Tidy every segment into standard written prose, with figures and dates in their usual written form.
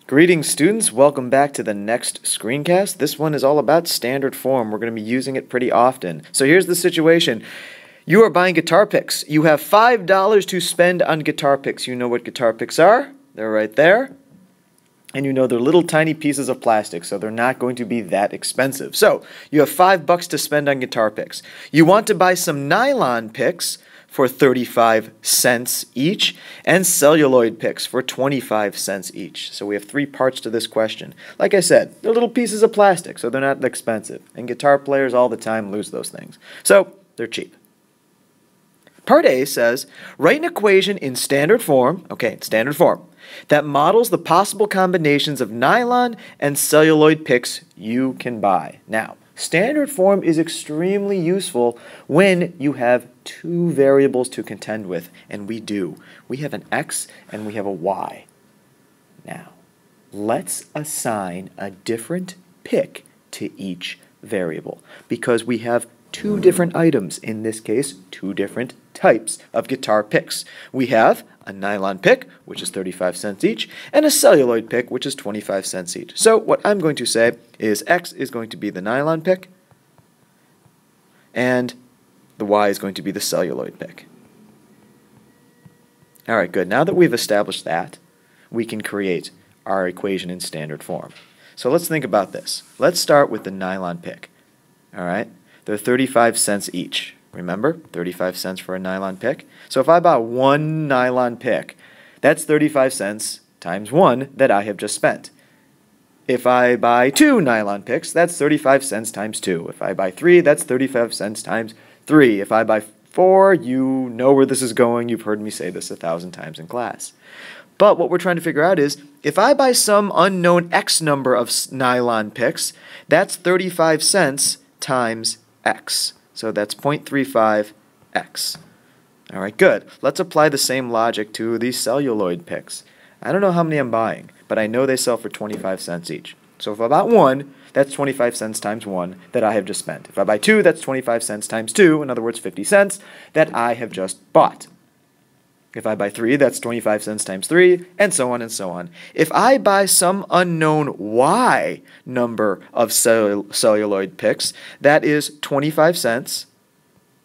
Greetings, students. Welcome back to the next screencast. This one is all about standard form. We're going to be using it pretty often. So here's the situation. You are buying guitar picks. You have $5 to spend on guitar picks. You know what guitar picks are? They're right there. And you know they're little tiny pieces of plastic, so they're not going to be that expensive. So you have $5 to spend on guitar picks. You want to buy some nylon picks for 35 cents each, and celluloid picks for 25 cents each. So we have three parts to this question. Like I said, they're little pieces of plastic, so they're not expensive. And guitar players all the time lose those things. So they're cheap. Part A says, write an equation in standard form, that models the possible combinations of nylon and celluloid picks you can buy. Now, standard form is extremely useful when you have two variables to contend with, and we do. We have an x and we have a y. Now, let's assign a different pick to each variable because we have two different items, in this case, two different types of guitar picks. We have a nylon pick, which is 35 cents each, and a celluloid pick, which is 25 cents each. So what I'm going to say is X is going to be the nylon pick, and the Y is going to be the celluloid pick. All right, good. Now that we've established that, we can create our equation in standard form. So let's think about this. Let's start with the nylon pick. All right? They're 35 cents each. Remember, 35 cents for a nylon pick. So if I buy one nylon pick, that's 35 cents times 1 that I have just spent. If I buy two nylon picks, that's 35 cents times 2. If I buy 3, that's 35 cents times 3. If I buy 4, you know where this is going. You've heard me say this 1,000 times in class. But what we're trying to figure out is, if I buy some unknown X number of nylon picks, that's 35 cents times X. So that's 0.35x. All right, good. Let's apply the same logic to these celluloid picks. I don't know how many I'm buying, but I know they sell for 25 cents each. So if I buy one, that's 25 cents times 1 that I have just spent. If I buy two, that's 25 cents times 2, in other words, 50 cents that I have just bought. If I buy 3, that's 25 cents times 3, and so on and so on. If I buy some unknown Y number of celluloid picks, that is 25 cents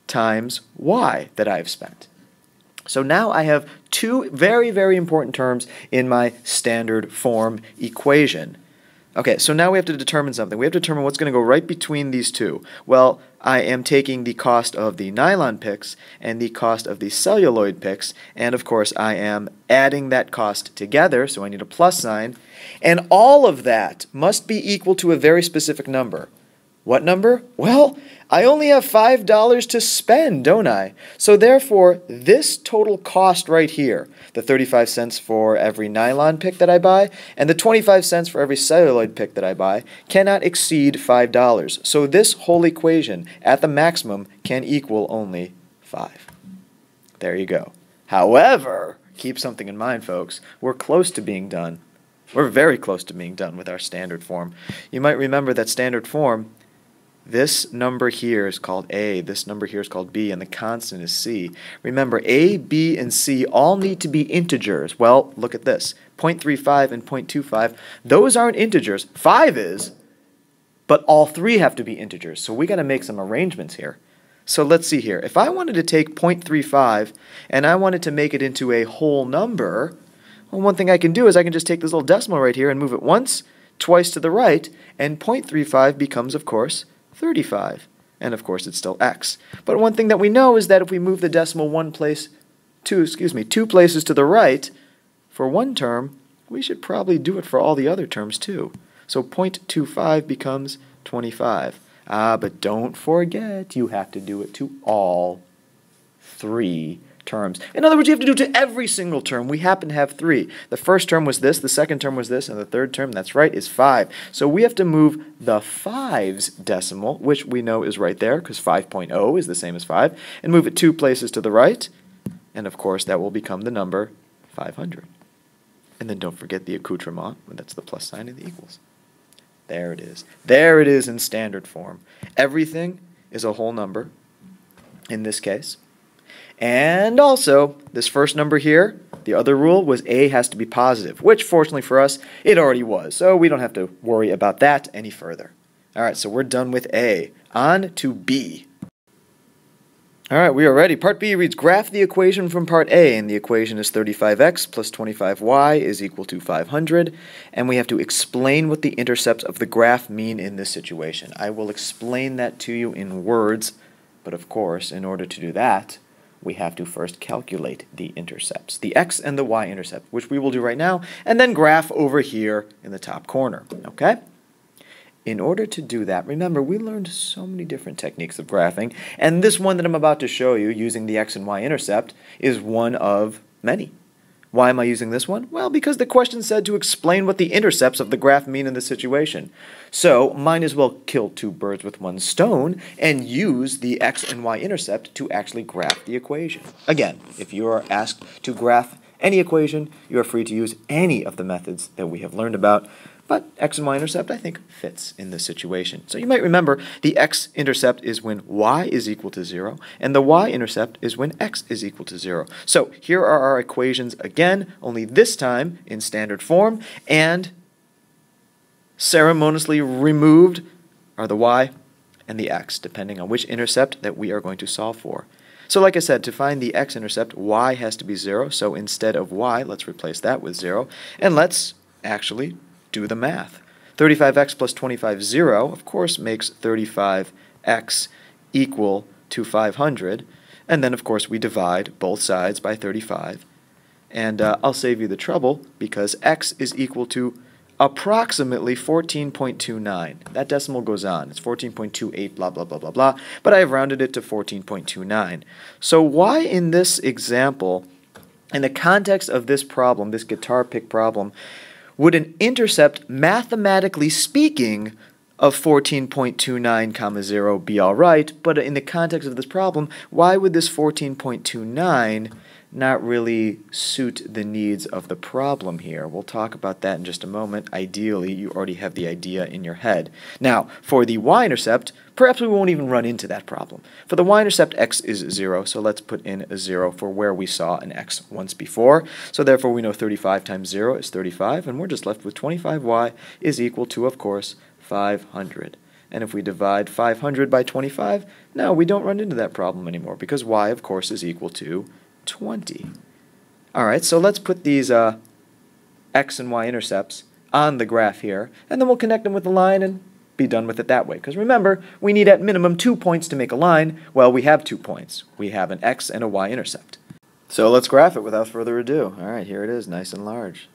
times Y that I've spent. So now I have two very, very important terms in my standard form equation. Okay, so now we have to determine something. We have to determine what's going to go right between these two. Well, I am taking the cost of the nylon picks and the cost of the celluloid picks, and of course I am adding that cost together, so I need a plus sign, and all of that must be equal to a very specific number. What number? Well, I only have $5 to spend, don't I? So therefore, this total cost right here, the 35 cents for every nylon pick that I buy, and the 25 cents for every celluloid pick that I buy, cannot exceed $5. So this whole equation, at the maximum, can equal only 5. There you go. However, keep something in mind, folks. We're close to being done. We're very close to being done with our standard form. You might remember that standard form, this number here is called A, this number here is called B, and the constant is C. Remember, A, B, and C all need to be integers. Well, look at this. 0.35 and 0.25, those aren't integers. 5 is, but all three have to be integers. So we got to make some arrangements here. So let's see here. If I wanted to take 0.35 and I wanted to make it into a whole number, well, one thing I can do is I can just take this little decimal right here and move it once, twice to the right, and 0.35 becomes, of course, 35. And of course it's still x. But one thing that we know is that if we move the decimal two places to the right for one term, we should probably do it for all the other terms too. So 0.25 becomes 25. But don't forget, you have to do it to all three terms. In other words, you have to do it to every single term. We happen to have 3. The first term was this, the second term was this, and the third term, that's right, is 5. So we have to move the 5's decimal, which we know is right there, because 5.0 is the same as 5, and move it 2 places to the right, and of course that will become the number 500. And then don't forget the accoutrement, that's the plus sign and the equals. There it is. There it is in standard form. Everything is a whole number, in this case. And also, this first number here, the other rule was a has to be positive, which fortunately for us, it already was. So we don't have to worry about that any further. All right, so we're done with A. On to B. All right, we are ready. Part B reads, graph the equation from part A, and the equation is 35x plus 25y is equal to 500, and we have to explain what the intercepts of the graph mean in this situation. I will explain that to you in words, but of course, in order to do that, we have to first calculate the intercepts, the x and the y intercept, which we will do right now, and then graph over here in the top corner, okay? In order to do that, remember, we learned so many different techniques of graphing, and this one that I'm about to show you using the x and y intercept is one of many. Why am I using this one? Well, because the question said to explain what the intercepts of the graph mean in this situation. So, might as well kill two birds with one stone and use the x and y intercept to actually graph the equation. Again, if you are asked to graph any equation, you are free to use any of the methods that we have learned about. But x and y intercept, I think, fits in this situation. So you might remember the x-intercept is when y is equal to 0, and the y-intercept is when x is equal to 0. So here are our equations again, only this time in standard form, and ceremoniously removed are the y and the x, depending on which intercept that we are going to solve for. So like I said, to find the x-intercept, y has to be 0, so instead of y, let's replace that with 0, and let's actually do the math. 35x plus 25, 0, of course, makes 35x equal to 500. And then, of course, we divide both sides by 35. And I'll save you the trouble because x is equal to approximately 14.29. That decimal goes on. It's 14.28, blah, blah, blah, blah, blah. But I have rounded it to 14.29. So why in this example, in the context of this problem, this guitar pick problem, would an intercept, mathematically speaking, of 14.29, 0 be all right? But in the context of this problem, why would this 14.29 not really suit the needs of the problem here? We'll talk about that in just a moment. Ideally, you already have the idea in your head. Now, for the y-intercept, perhaps we won't even run into that problem. For the y-intercept, x is 0, so let's put in a 0 for where we saw an x once before. So therefore, we know 35 times 0 is 35, and we're just left with 25y is equal to, of course, 500. And if we divide 500 by 25, now we don't run into that problem anymore, because y, of course, is equal to 20. Alright, so let's put these x and y intercepts on the graph here, and then we'll connect them with a line and be done with it that way. Because remember, we need at minimum 2 points to make a line. Well, we have 2 points. We have an x and a y intercept. So let's graph it without further ado. Alright, here it is, nice and large.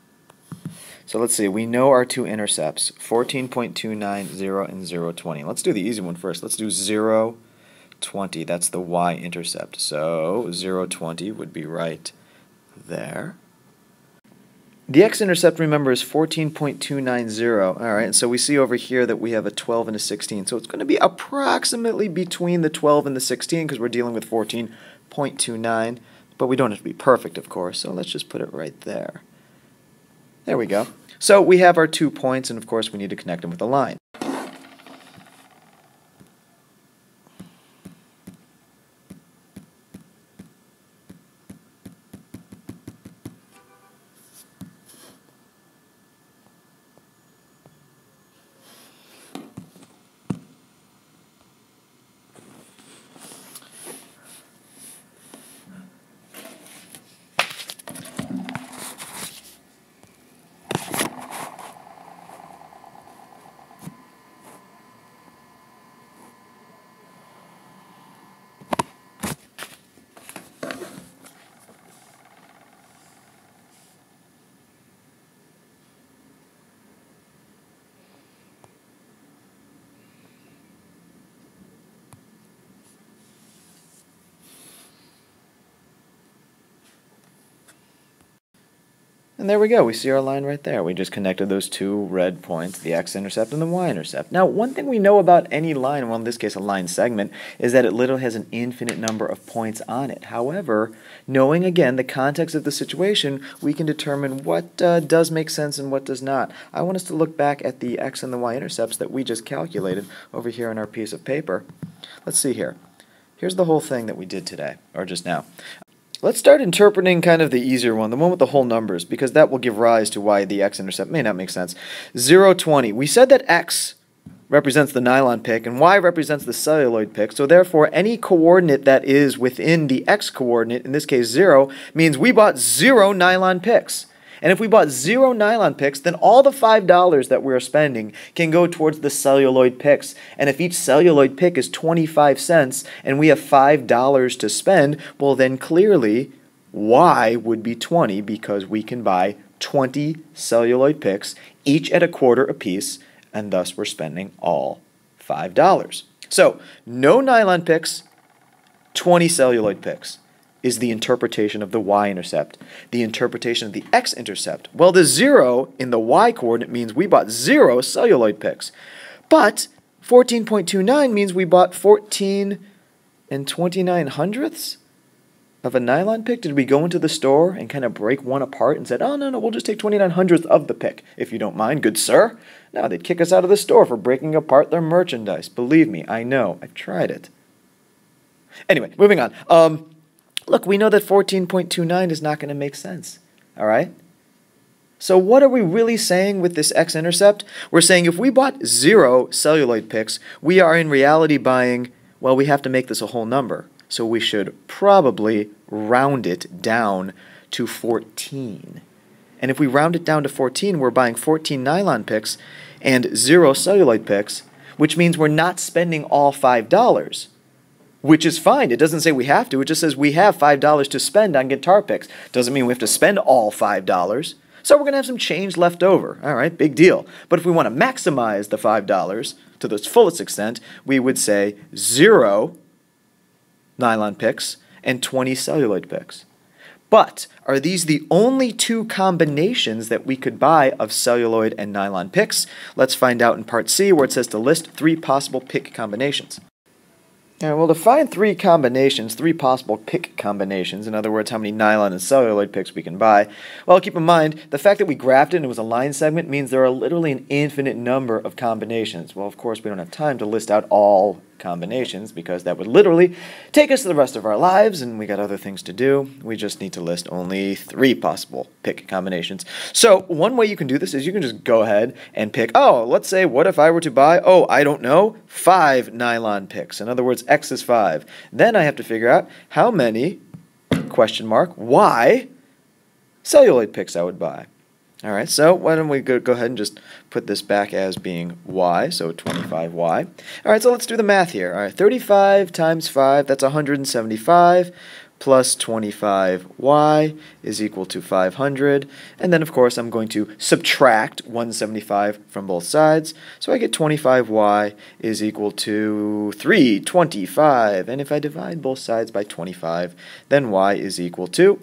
So let's see, we know our two intercepts, 14.29, 0, and 0.20. Let's do the easy one first. Let's do 0.20. That's the y-intercept. So 0.20 would be right there. The x-intercept, remember, is 14.290. All right, and so we see over here that we have a 12 and a 16. So it's going to be approximately between the 12 and the 16 because we're dealing with 14.29. But we don't have to be perfect, of course, so let's just put it right there. There we go. So we have our 2 points, and of course we need to connect them with a line. And there we go, we see our line right there. We just connected those two red points, the x-intercept and the y-intercept. Now, one thing we know about any line, well in this case a line segment, is that it literally has an infinite number of points on it. However, knowing again the context of the situation, we can determine what does make sense and what does not. I want us to look back at the x and the y-intercepts that we just calculated over here on our piece of paper. Let's see here. here's the whole thing that we did today, or just now. Let's start interpreting kind of the easier one, the one with the whole numbers, because that will give rise to why the x-intercept may not make sense. 0, 20. We said that x represents the nylon pick and y represents the celluloid pick, so therefore any coordinate that is within the x coordinate, in this case 0, means we bought 0 nylon picks. And if we bought 0 nylon picks, then all the $5 that we're spending can go towards the celluloid picks. And if each celluloid pick is 25 cents and we have $5 to spend, well then clearly y would be 20 because we can buy 20 celluloid picks, each at a quarter apiece, and thus we're spending all $5. So, no nylon picks, 20 celluloid picks is the interpretation of the y-intercept. The interpretation of the x-intercept, well, the 0 in the y-coordinate means we bought 0 celluloid picks. But 14.29 means we bought 14 and 29 hundredths of a nylon pick. Did we go into the store and kind of break one apart and said, oh, no, we'll just take 29 hundredths of the pick, if you don't mind, good sir? No, they'd kick us out of the store for breaking apart their merchandise. Believe me, I know. I've tried it. Anyway, moving on. Look, we know that 14.29 is not going to make sense, all right? So what are we really saying with this x-intercept? We're saying if we bought 0 celluloid picks, we are in reality buying, well, we have to make this a whole number. So we should probably round it down to 14. And if we round it down to 14, we're buying 14 nylon picks and 0 celluloid picks, which means we're not spending all $5. Which is fine. It doesn't say we have to. It just says we have $5 to spend on guitar picks. Doesn't mean we have to spend all $5. So we're going to have some change left over. All right, big deal. But if we want to maximize the $5 to the fullest extent, we would say 0 nylon picks and 20 celluloid picks. But are these the only 2 combinations that we could buy of celluloid and nylon picks? Let's find out in Part C, where it says to list 3 possible pick combinations. Now, we'll define 3 combinations, 3 possible pick combinations. In other words, how many nylon and celluloid picks we can buy. Well, keep in mind, the fact that we graphed it and it was a line segment means there are literally an infinite number of combinations. Well, of course, we don't have time to list out all combinations because that would literally take us to the rest of our lives and we got other things to do. We just need to list only 3 possible pick combinations. So one way you can do this is you can just go ahead and pick, oh, let's say, what if I were to buy, oh, I don't know, 5 nylon picks. In other words, X is 5. Then I have to figure out how many, question mark, Y celluloid picks I would buy. All right, so why don't we go ahead and just put this back as being y, so 25y. All right, so let's do the math here. All right, 35 times 5, that's 175, plus 25y is equal to 500. And then, of course, I'm going to subtract 175 from both sides. So I get 25y is equal to 325. And if I divide both sides by 25, then y is equal to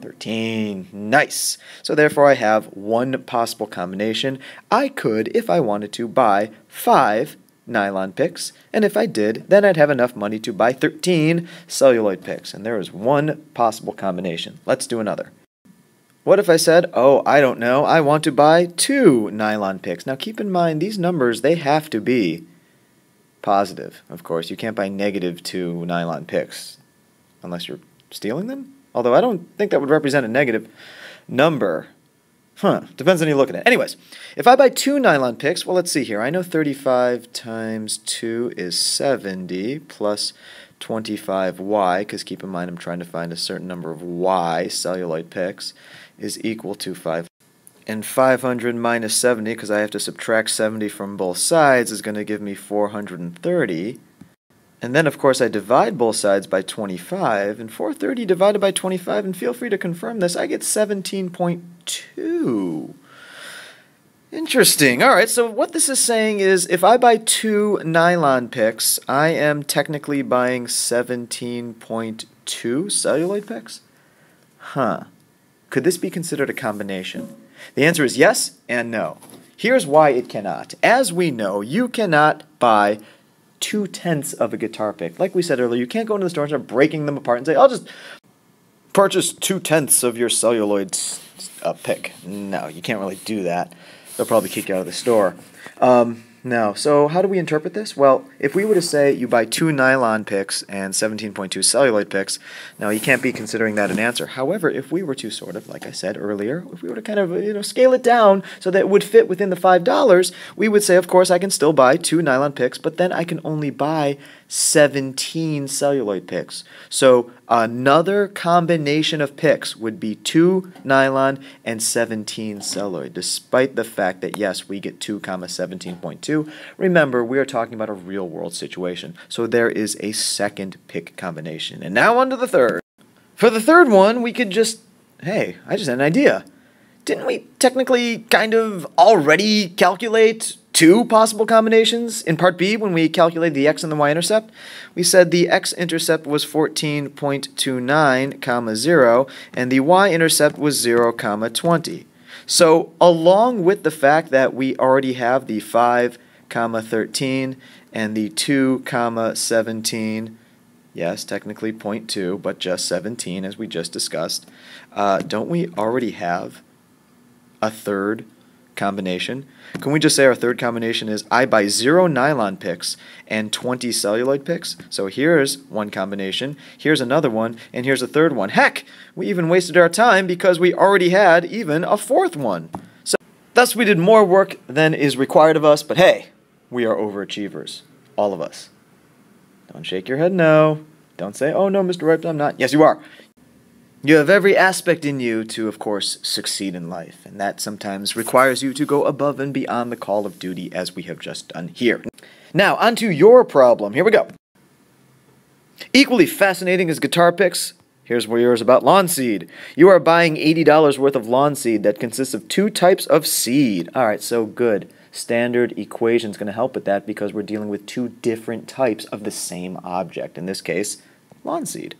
13. Nice. So therefore I have 1 possible combination. I could, if I wanted to, buy 5 nylon picks, and if I did, then I'd have enough money to buy 13 celluloid picks, and there is 1 possible combination. Let's do another. What if I said, oh, I don't know, I want to buy 2 nylon picks? Now keep in mind, these numbers, they have to be positive, of course. You can't buy -2 nylon picks unless you're stealing them? Although I don't think that would represent a negative number. Depends on who you look at it. Anyways, if I buy 2 nylon picks, well, let's see here. I know 35 times 2 is 70 plus 25y, because keep in mind I'm trying to find a certain number of y celluloid picks, is equal to 5. And 500 minus 70, because I have to subtract 70 from both sides, is going to give me 430. And then, of course, I divide both sides by 25, and 430 divided by 25, and feel free to confirm this, I get 17.2. Interesting. All right, so what this is saying is if I buy 2 nylon picks, I am technically buying 17.2 celluloid picks? Could this be considered a combination? The answer is yes and no. Here's why it cannot. As we know, you cannot buy 2/10 of a guitar pick. Like we said earlier, you can't go into the store and start breaking them apart and say, I'll just purchase 2/10 of your celluloid pick. No, you can't really do that. They'll probably kick you out of the store. No. So how do we interpret this? Well, if we were to say you buy 2 nylon picks and 17.2 celluloid picks, now you can't be considering that an answer. However, if we were to sort of, like I said earlier, if we were to kind of scale it down so that it would fit within the $5, we would say, of course, I can still buy 2 nylon picks, but then I can only buy 17 celluloid picks. So another combination of picks would be 2 nylon and 17 celluloid, despite the fact that, yes, we get 2, 17.2. Remember, we are talking about a real-world situation, so there is a second pick combination. And now on to the third. For the third one, we could just, hey, I just had an idea. Didn't we technically kind of already calculate 2 possible combinations in part B when we calculated the x and the y-intercept? We said the x-intercept was 14.29, 0, and the y-intercept was 0, 20. So along with the fact that we already have the 5, 13 and the 2, 17, yes, technically 0.2, but just 17 as we just discussed, don't we already have a third combination? Can we just say our third combination is I buy 0 nylon picks and 20 celluloid picks? So here's one combination, here's another one, and here's a third one. Heck, we even wasted our time because we already had even a fourth one. So thus we did more work than is required of us, but hey, we are overachievers, all of us. Don't shake your head no. Don't say, oh no, Mr. Ripe, I'm not. Yes, you are. You have every aspect in you to, of course, succeed in life, and that sometimes requires you to go above and beyond the call of duty as we have just done here. Now, onto your problem. Here we go. Equally fascinating as guitar picks, here's where yours about lawn seed. You are buying $80 worth of lawn seed that consists of 2 types of seed. All right, so good. Standard equation is going to help with that because we're dealing with 2 different types of the same object, in this case, lawn seed.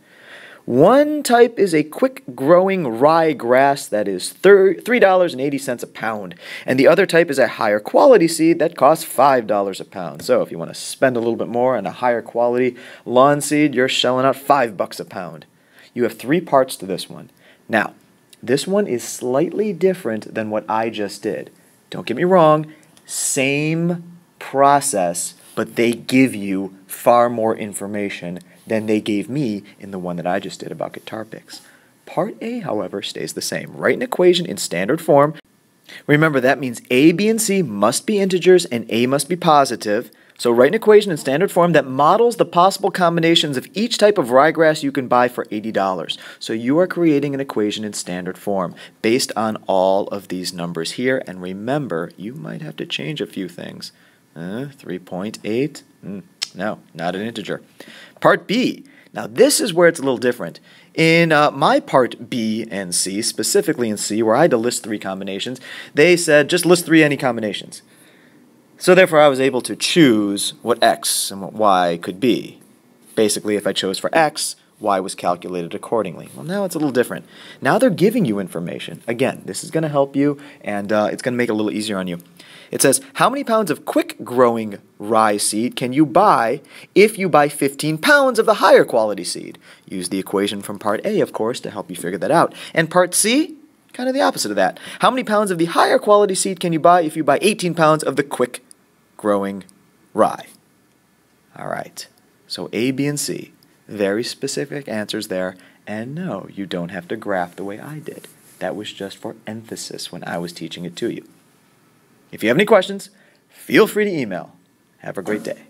One type is a quick-growing rye grass that is $3.80 a pound, and the other type is a higher quality seed that costs $5 a pound. So if you want to spend a little bit more on a higher quality lawn seed, you're shelling out $5 a pound. You have 3 parts to this one. Now, this one is slightly different than what I just did. Don't get me wrong, same process, but they give you far more information than they gave me in the one that I just did about guitar picks. Part A, however, stays the same. Write an equation in standard form. Remember, that means A, B, and C must be integers and A must be positive. So write an equation in standard form that models the possible combinations of each type of ryegrass you can buy for $80. So you are creating an equation in standard form based on all of these numbers here. And remember, you might have to change a few things. 3.8? No, not an integer. Part B. Now this is where it's a little different. In my part B and C, specifically in C, where I had to list 3 combinations, they said just list 3 any combinations. So therefore I was able to choose what X and what Y could be. Basically, if I chose for X, Y was calculated accordingly. Well, now it's a little different. Now they're giving you information. Again, this is going to help you, and it's going to make it a little easier on you. It says, how many pounds of quick-growing rye seed can you buy if you buy 15 pounds of the higher quality seed? Use the equation from part A, of course, to help you figure that out. And part C, kind of the opposite of that. How many pounds of the higher quality seed can you buy if you buy 18 pounds of the quick-growing rye? All right, so A, B, and C. Very specific answers there. And no, you don't have to graph the way I did. That was just for emphasis when I was teaching it to you. If you have any questions, feel free to email. Have a great day.